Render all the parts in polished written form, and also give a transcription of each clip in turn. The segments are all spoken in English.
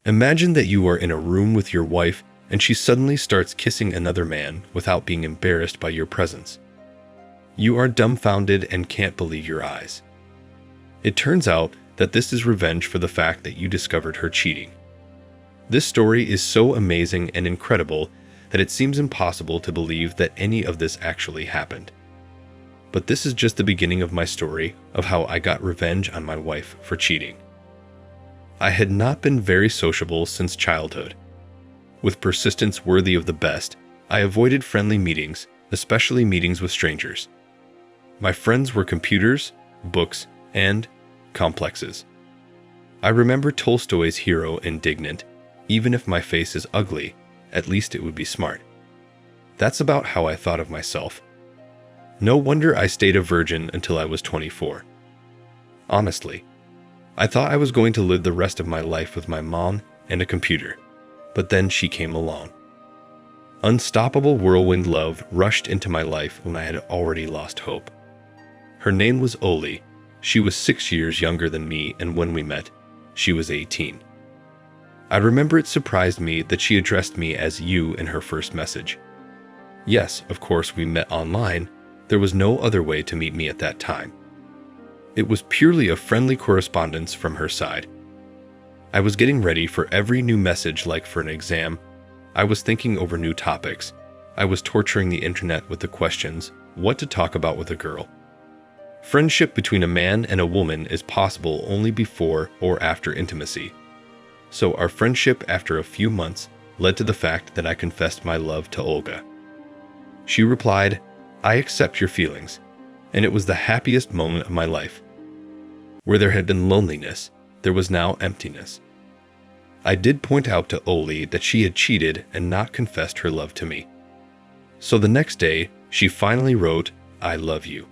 Imagine that you are in a room with your wife and she suddenly starts kissing another man without being embarrassed by your presence. You are dumbfounded and can't believe your eyes. It turns out that this is revenge for the fact that you discovered her cheating. This story is so amazing and incredible that it seems impossible to believe that any of this actually happened. But this is just the beginning of my story of how I got revenge on my wife for cheating. I had not been very sociable since childhood. With persistence worthy of the best, I avoided friendly meetings, especially meetings with strangers. My friends were computers, books, and complexes. I remember Tolstoy's hero, Indignant, even if my face is ugly, at least it would be smart. That's about how I thought of myself. No wonder I stayed a virgin until I was 24. Honestly, I thought I was going to live the rest of my life with my mom and a computer, but then she came along. Unstoppable whirlwind love rushed into my life when I had already lost hope. Her name was Oli. She was 6 years younger than me, and when we met, she was 18. I remember it surprised me that she addressed me as you in her first message. Yes, of course we met online. There was no other way to meet me at that time. It was purely a friendly correspondence from her side. I was getting ready for every new message like for an exam. I was thinking over new topics. I was torturing the internet with the questions, what to talk about with a girl. Friendship between a man and a woman is possible only before or after intimacy. So our friendship after a few months led to the fact that I confessed my love to Olga. She replied, "I accept your feelings," and it was the happiest moment of my life. Where there had been loneliness, there was now emptiness. I did point out to Oli that she had cheated and not confessed her love to me. So the next day, she finally wrote, "I love you."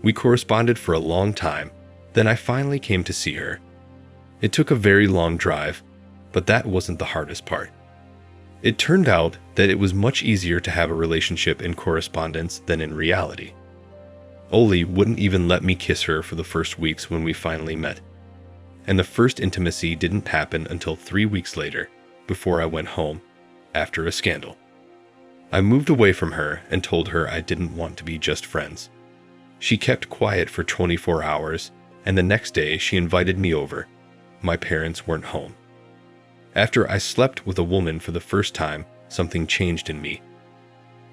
We corresponded for a long time, then I finally came to see her. It took a very long drive, but that wasn't the hardest part. It turned out that it was much easier to have a relationship in correspondence than in reality. Oli wouldn't even let me kiss her for the first weeks when we finally met. And the first intimacy didn't happen until 3 weeks later, before I went home, after a scandal. I moved away from her and told her I didn't want to be just friends. She kept quiet for 24 hours, and the next day she invited me over. My parents weren't home. After I slept with a woman for the first time, something changed in me.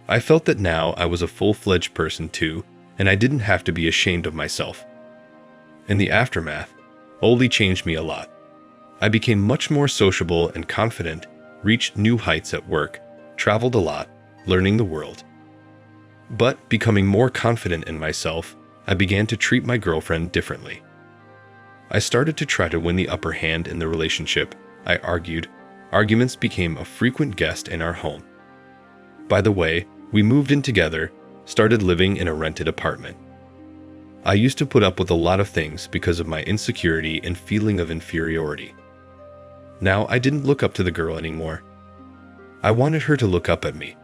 I felt that now I was a full-fledged person too, and I didn't have to be ashamed of myself. In the aftermath, Oli changed me a lot. I became much more sociable and confident, reached new heights at work, traveled a lot, learning the world. But becoming more confident in myself, I began to treat my girlfriend differently. I started to try to win the upper hand in the relationship. I argued. Arguments became a frequent guest in our home. By the way, we moved in together, started living in a rented apartment. I used to put up with a lot of things because of my insecurity and feeling of inferiority. Now I didn't look up to the girl anymore. I wanted her to look up at me.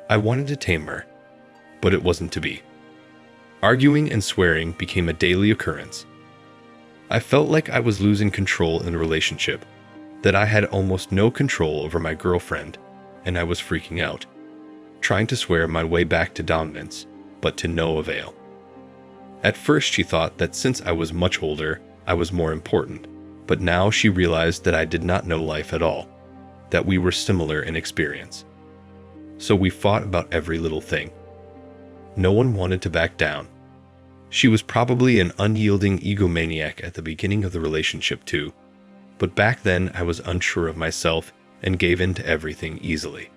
I wanted to tame her, but it wasn't to be. Arguing and swearing became a daily occurrence. I felt like I was losing control in the relationship, that I had almost no control over my girlfriend, and I was freaking out, trying to swear my way back to dominance, but to no avail. At first she thought that since I was much older, I was more important, but now she realized that I did not know life at all, that we were similar in experience. So we fought about every little thing. No one wanted to back down. She was probably an unyielding egomaniac at the beginning of the relationship too, but back then I was unsure of myself and gave in to everything easily.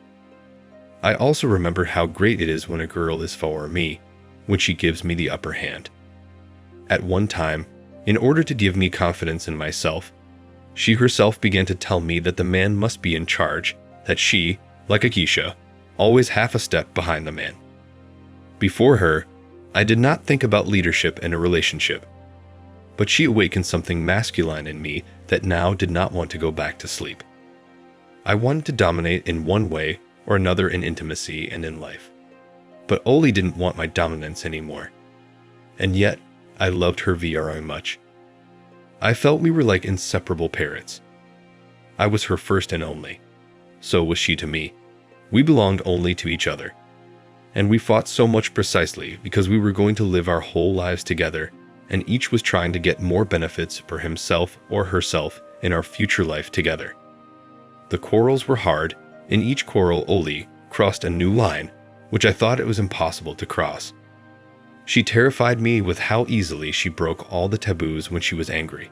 I also remember how great it is when a girl is for me, when she gives me the upper hand. At one time, in order to give me confidence in myself, she herself began to tell me that the man must be in charge, that she, like a geisha, always half a step behind the man. Before her, I did not think about leadership in a relationship, but she awakened something masculine in me that now did not want to go back to sleep. I wanted to dominate in one way or another in intimacy and in life. But Oli didn't want my dominance anymore. And yet, I loved her very much. I felt we were like inseparable parrots. I was her first and only. So was she to me. We belonged only to each other. And we fought so much precisely because we were going to live our whole lives together, and each was trying to get more benefits for himself or herself in our future life together. The quarrels were hard. In each quarrel, Oli crossed a new line, which I thought it was impossible to cross. She terrified me with how easily she broke all the taboos when she was angry.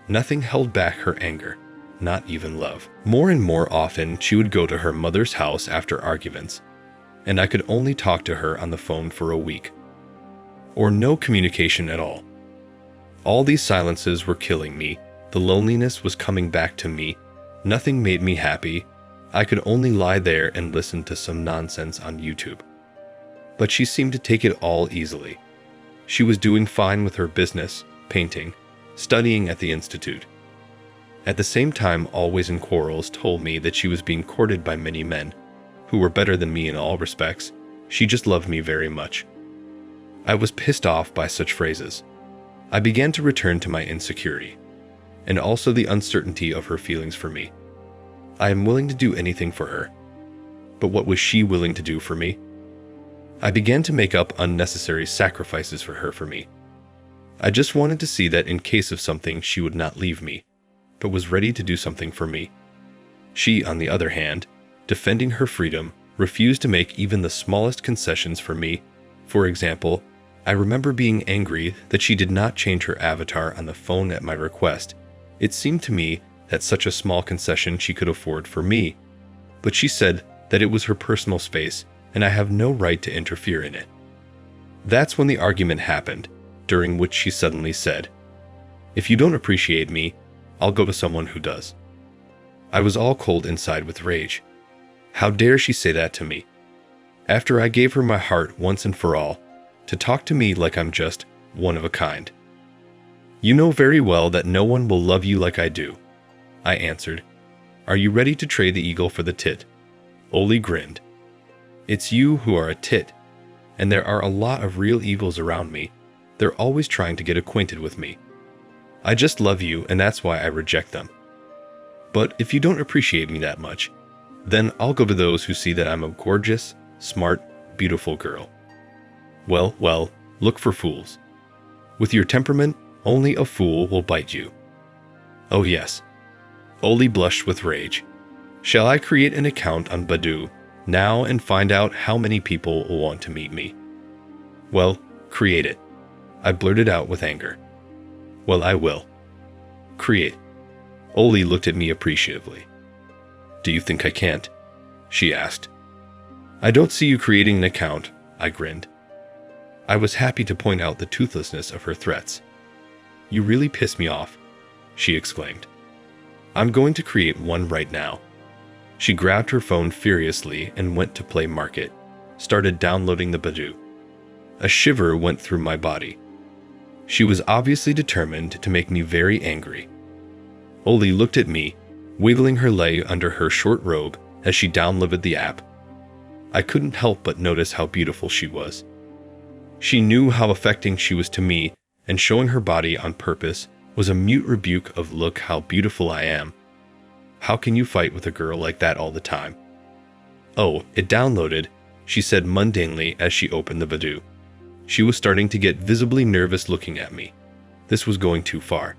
Nothing held back her anger, not even love. More and more often, she would go to her mother's house after arguments, and I could only talk to her on the phone for a week. Or no communication at all. All these silences were killing me. The loneliness was coming back to me. Nothing made me happy. I could only lie there and listen to some nonsense on YouTube. But she seemed to take it all easily. She was doing fine with her business, painting, studying at the institute. At the same time, always in quarrels, told me that she was being courted by many men, who were better than me in all respects. She just loved me very much. I was pissed off by such phrases. I began to return to my insecurity, and also the uncertainty of her feelings for me. I am willing to do anything for her. But what was she willing to do for me? I began to make up unnecessary sacrifices for her for me. I just wanted to see that in case of something she would not leave me, but was ready to do something for me. She, on the other hand, defending her freedom, refused to make even the smallest concessions for me. For example, I remember being angry that she did not change her avatar on the phone at my request. It seemed to me that such a small concession she could afford for me, but she said that it was her personal space and I have no right to interfere in it. That's when the argument happened, during which she suddenly said, "If you don't appreciate me, I'll go to someone who does." I was all cold inside with rage. How dare she say that to me? After I gave her my heart once and for all, to talk to me like I'm just one of a kind. "You know very well that no one will love you like I do," I answered. "Are you ready to trade the eagle for the tit?" Oli grinned. "It's you who are a tit, and there are a lot of real eagles around me. They're always trying to get acquainted with me. I just love you, and that's why I reject them. But if you don't appreciate me that much, then I'll go to those who see that I'm a gorgeous, smart, beautiful girl." Well, look for fools. With your temperament, only a fool will bite you. Oh yes. Oli blushed with rage. Shall I create an account on Badoo now and find out how many people will want to meet me? Well, create it. I blurted out with anger. Well, I will. Create. Oli looked at me appreciatively. Do you think I can't? She asked. I don't see you creating an account, I grinned. I was happy to point out the toothlessness of her threats. You really piss me off, she exclaimed. I'm going to create one right now. She grabbed her phone furiously and went to Play Market, started downloading the Badoo. A shiver went through my body. She was obviously determined to make me very angry. Oli looked at me, wiggling her leg under her short robe as she downloaded the app. I couldn't help but notice how beautiful she was. She knew how affecting she was to me, and showing her body on purpose was a mute rebuke of look how beautiful I am. How can you fight with a girl like that all the time? Oh, it downloaded, she said mundanely as she opened the Badoo. She was starting to get visibly nervous looking at me. This was going too far.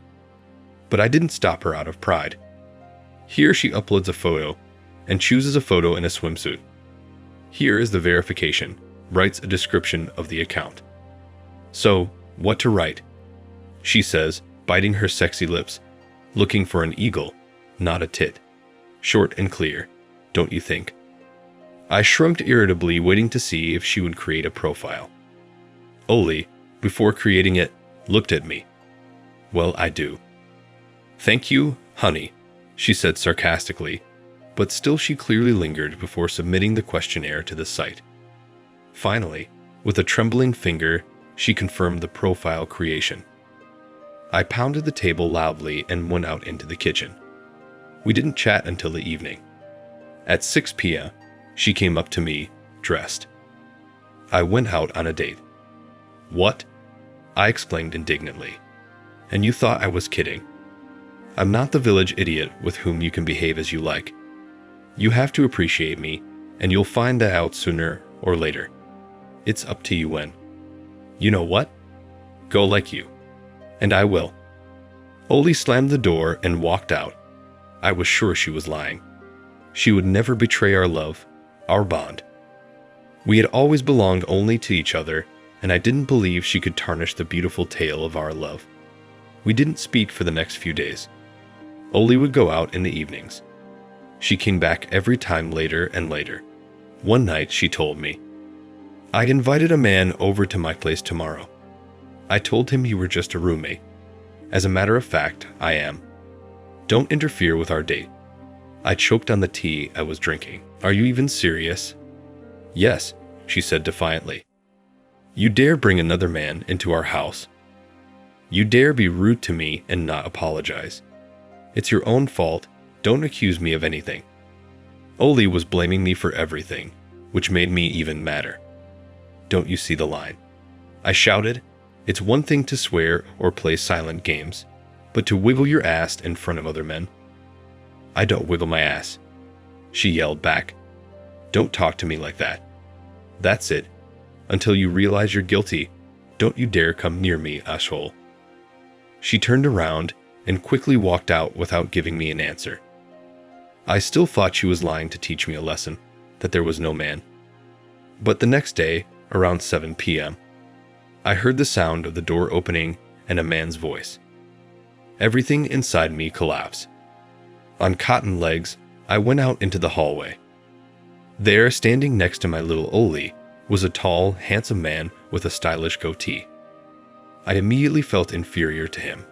But I didn't stop her out of pride. Here she uploads a photo and chooses a photo in a swimsuit. Here is the verification, writes a description of the account. So, what to write? She says, biting her sexy lips, looking for an eagle, not a tit. Short and clear, don't you think? I shrugged irritably, waiting to see if she would create a profile. Oli, before creating it, looked at me. Well, I do. Thank you, honey, she said sarcastically, but still she clearly lingered before submitting the questionnaire to the site. Finally, with a trembling finger, she confirmed the profile creation. I pounded the table loudly and went out into the kitchen. We didn't chat until the evening. At 6 p.m., she came up to me, dressed. I went out on a date. What? I exclaimed indignantly. And you thought I was kidding? I'm not the village idiot with whom you can behave as you like. You have to appreciate me, and you'll find that out sooner or later. It's up to you when. You know what? Go like you. And I will. Oli slammed the door and walked out. I was sure she was lying. She would never betray our love, our bond. We had always belonged only to each other, and I didn't believe she could tarnish the beautiful tale of our love. We didn't speak for the next few days. Oli would go out in the evenings. She came back every time later and later. One night she told me, "I invited a man over to my place tomorrow. I told him you were just a roommate. As a matter of fact, I am. Don't interfere with our date." I choked on the tea I was drinking. "Are you even serious?" "Yes," she said defiantly. "You dare bring another man into our house? You dare be rude to me and not apologize? It's your own fault. Don't accuse me of anything." Oli was blaming me for everything, which made me even madder. "Don't you see the line?" I shouted. "It's one thing to swear or play silent games, but to wiggle your ass in front of other men." "I don't wiggle my ass," she yelled back. "Don't talk to me like that. That's it. Until you realize you're guilty, don't you dare come near me, asshole." She turned around and quickly walked out without giving me an answer. I still thought she was lying to teach me a lesson, that there was no man. But the next day, around 7 p.m., I heard the sound of the door opening and a man's voice. Everything inside me collapsed. On cotton legs, I went out into the hallway. There, standing next to my little Oli, was a tall, handsome man with a stylish goatee. I immediately felt inferior to him.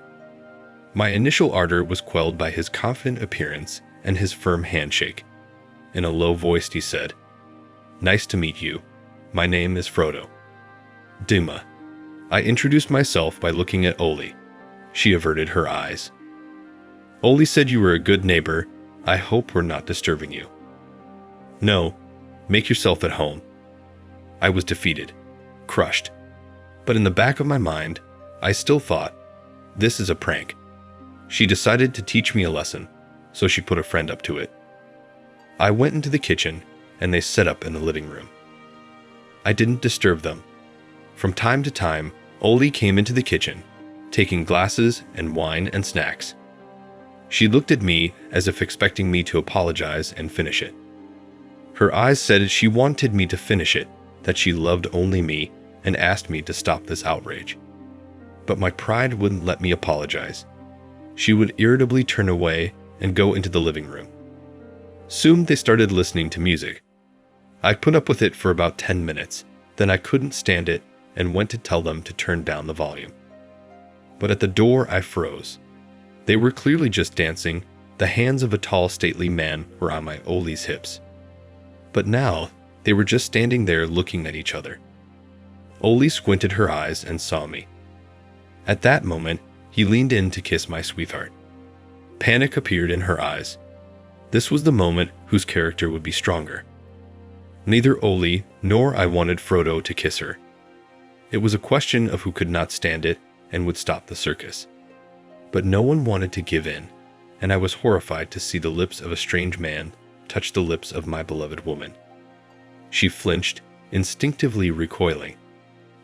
My initial ardor was quelled by his confident appearance and his firm handshake. In a low voice he said, "Nice to meet you. My name is Frodo." Duma. I introduced myself by looking at Oli. She averted her eyes. "Oli said you were a good neighbor. I hope we're not disturbing you." "No, make yourself at home." I was defeated, crushed. But in the back of my mind, I still thought, this is a prank. She decided to teach me a lesson, so she put a friend up to it. I went into the kitchen, and they set up in the living room. I didn't disturb them. From time to time, Oli came into the kitchen, taking glasses and wine and snacks. She looked at me as if expecting me to apologize and finish it. Her eyes said she wanted me to finish it, that she loved only me, and asked me to stop this outrage. But my pride wouldn't let me apologize. She would irritably turn away and go into the living room. Soon they started listening to music. I put up with it for about 10 minutes, then I couldn't stand it and went to tell them to turn down the volume. But at the door I froze. They were clearly just dancing. The hands of a tall, stately man were on my Oli's hips. But now, they were just standing there looking at each other. Oli squinted her eyes and saw me. At that moment, he leaned in to kiss my sweetheart. Panic appeared in her eyes. This was the moment whose character would be stronger. Neither Oli nor I wanted Frodo to kiss her. It was a question of who could not stand it and would stop the circus. But no one wanted to give in, and I was horrified to see the lips of a strange man touch the lips of my beloved woman. She flinched, instinctively recoiling,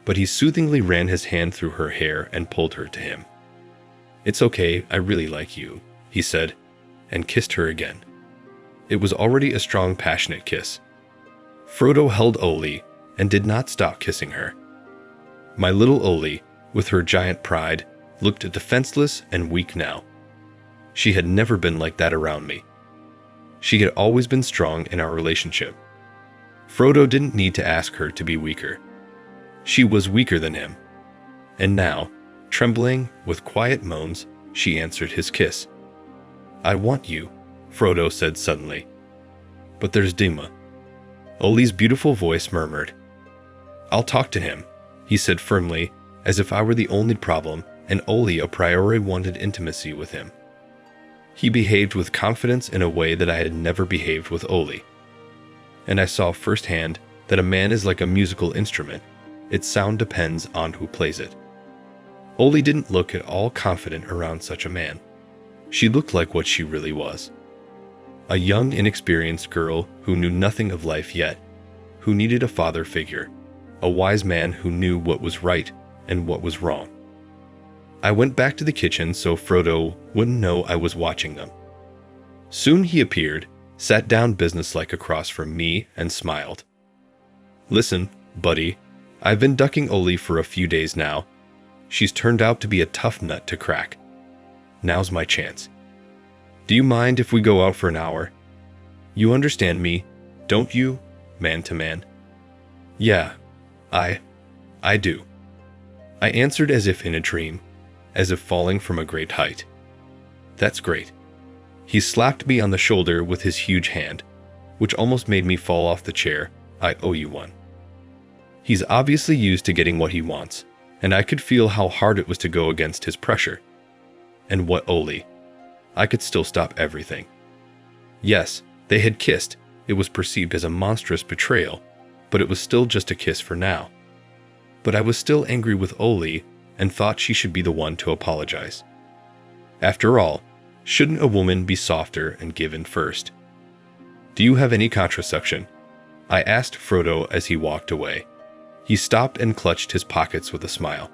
but he soothingly ran his hand through her hair and pulled her to him. "It's okay, I really like you," he said, and kissed her again. It was already a strong, passionate kiss. Frodo held Oli and did not stop kissing her. My little Oli, with her giant pride, looked defenseless and weak now. She had never been like that around me. She had always been strong in our relationship. Frodo didn't need to ask her to be weaker. She was weaker than him. And now, trembling, with quiet moans, she answered his kiss. "I want you," Frodo said suddenly. "But there's Duma." Oli's beautiful voice murmured. "I'll talk to him," he said firmly, as if I were the only problem and Oli a priori wanted intimacy with him. He behaved with confidence in a way that I had never behaved with Oli. And I saw firsthand that a man is like a musical instrument. Its sound depends on who plays it. Oli didn't look at all confident around such a man. She looked like what she really was. A young, inexperienced girl who knew nothing of life yet, who needed a father figure, a wise man who knew what was right and what was wrong. I went back to the kitchen so Frodo wouldn't know I was watching them. Soon he appeared, sat down businesslike across from me, and smiled. "Listen, buddy, I've been ducking Oli for a few days now. She's turned out to be a tough nut to crack. Now's my chance. Do you mind if we go out for an hour? You understand me, don't you, man to man?" "Yeah, I do," I answered as if in a dream, as if falling from a great height. "That's great." He slapped me on the shoulder with his huge hand, which almost made me fall off the chair. "I owe you one." He's obviously used to getting what he wants, and I could feel how hard it was to go against his pressure. And what Oli? I could still stop everything. Yes, they had kissed. It was perceived as a monstrous betrayal, but it was still just a kiss for now. But I was still angry with Oli and thought she should be the one to apologize. After all, shouldn't a woman be softer and give in first? "Do you have any contraception?" I asked Frodo as he walked away. He stopped and clutched his pockets with a smile.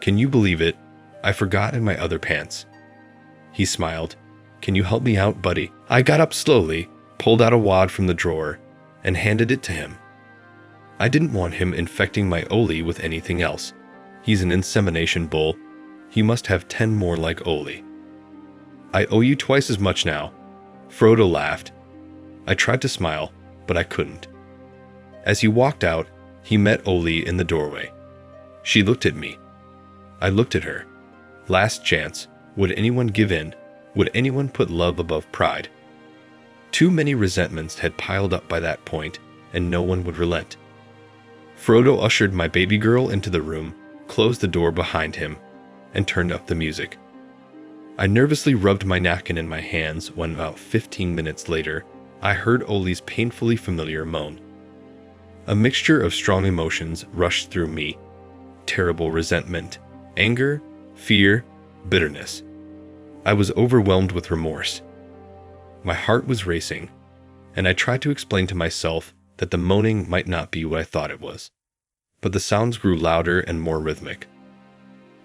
"Can you believe it? I forgot in my other pants." He smiled. "Can you help me out, buddy?" I got up slowly, pulled out a wad from the drawer, and handed it to him. I didn't want him infecting my Oli with anything else. He's an insemination bull. He must have 10 more like Oli. "I owe you twice as much now." Frodo laughed. I tried to smile, but I couldn't. As he walked out, he met Oli in the doorway. She looked at me. I looked at her. Last chance. Would anyone give in? Would anyone put love above pride? Too many resentments had piled up by that point, and no one would relent. Frodo ushered my baby girl into the room, closed the door behind him, and turned up the music. I nervously rubbed my napkin in my hands when about 15 minutes later, I heard Oli's painfully familiar moan. A mixture of strong emotions rushed through me. Terrible resentment, anger, fear, bitterness. I was overwhelmed with remorse. My heart was racing, and I tried to explain to myself that the moaning might not be what I thought it was. But the sounds grew louder and more rhythmic.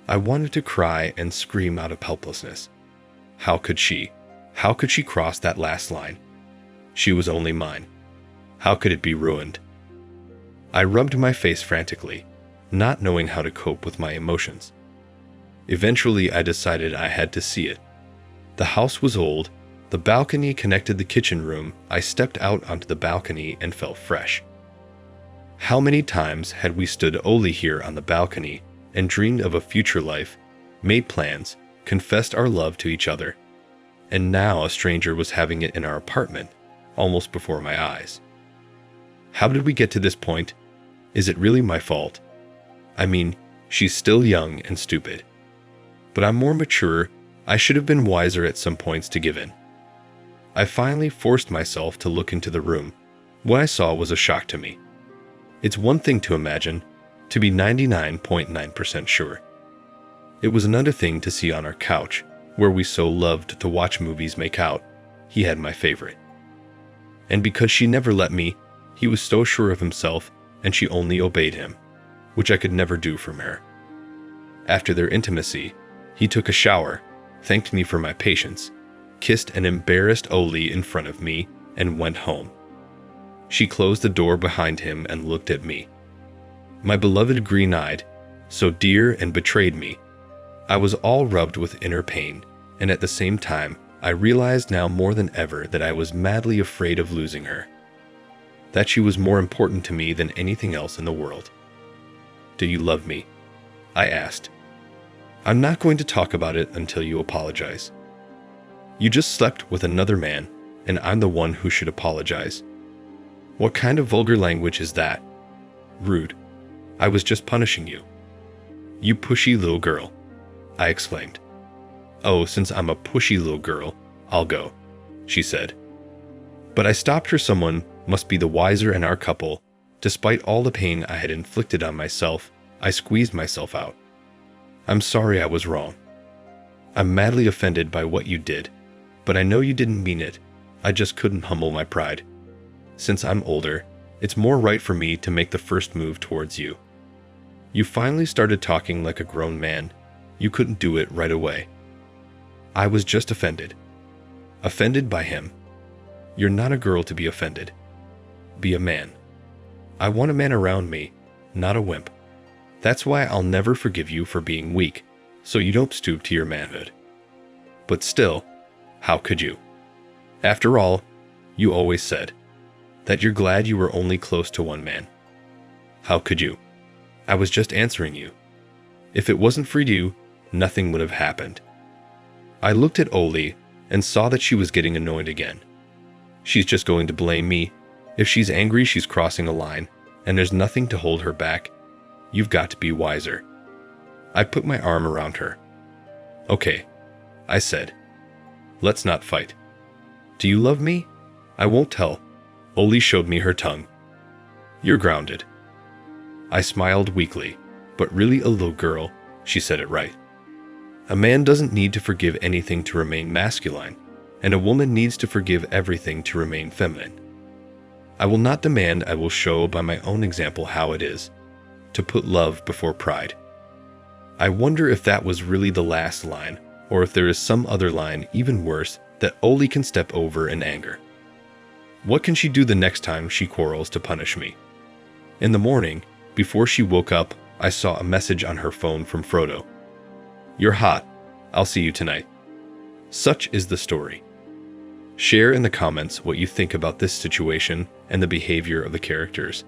I wanted to cry and scream out of helplessness. How could she? How could she cross that last line? She was only mine. How could it be ruined? I rubbed my face frantically, not knowing how to cope with my emotions. Eventually, I decided I had to see it. The house was old. The balcony connected the kitchen room. I stepped out onto the balcony and felt fresh. How many times had we stood Oli here on the balcony and dreamed of a future life, made plans, confessed our love to each other, and now a stranger was having it in our apartment, almost before my eyes. How did we get to this point? Is it really my fault? I mean, she's still young and stupid. But I'm more mature. I should have been wiser at some points to give in. I finally forced myself to look into the room. What I saw was a shock to me. It's one thing to imagine, to be 99.9% sure. It was another thing to see on our couch, where we so loved to watch movies make out. He had my favorite. And because she never let me, he was so sure of himself, and she only obeyed him, which I could never do from her. After their intimacy, he took a shower, thanked me for my patience, kissed an embarrassed Oli in front of me, and went home. She closed the door behind him and looked at me. My beloved green-eyed, so dear, and betrayed me. I was all rubbed with inner pain, and at the same time, I realized now more than ever that I was madly afraid of losing her. That she was more important to me than anything else in the world. "Do you love me?" I asked. "I'm not going to talk about it until you apologize." "You just slept with another man, and I'm the one who should apologize." "What kind of vulgar language is that?" "Rude. I was just punishing you." "You pushy little girl," I exclaimed. "Oh, since I'm a pushy little girl, I'll go," she said. But I stopped her. Someone must be the wiser in our couple. Despite all the pain I had inflicted on myself, I squeezed myself out. "I'm sorry I was wrong." I'm madly offended by what you did, but I know you didn't mean it. I just couldn't humble my pride. Since I'm older, it's more right for me to make the first move towards you. You finally started talking like a grown man. You couldn't do it right away. I was just offended. Offended by him. You're not a girl to be offended. Be a man. I want a man around me, not a wimp. That's why I'll never forgive you for being weak, so you don't stoop to your manhood. But still, how could you? After all, you always said that you're glad you were only close to one man. How could you? I was just answering you. If it wasn't for you, nothing would have happened. I looked at Oli and saw that she was getting annoyed again. She's just going to blame me. If she's angry, she's crossing a line, and there's nothing to hold her back. You've got to be wiser. I put my arm around her. Okay, I said. Let's not fight. Do you love me? I won't tell. Oli showed me her tongue. You're grounded. I smiled weakly, but really a little girl, she said it right. A man doesn't need to forgive anything to remain masculine, and a woman needs to forgive everything to remain feminine. I will not demand, I will show by my own example how it is to put love before pride. I wonder if that was really the last line, or if there is some other line even worse that Oli can step over in anger. What can she do the next time she quarrels to punish me? In the morning, before she woke up, I saw a message on her phone from Frodo. You're hot. I'll see you tonight. Such is the story. Share in the comments what you think about this situation and the behavior of the characters.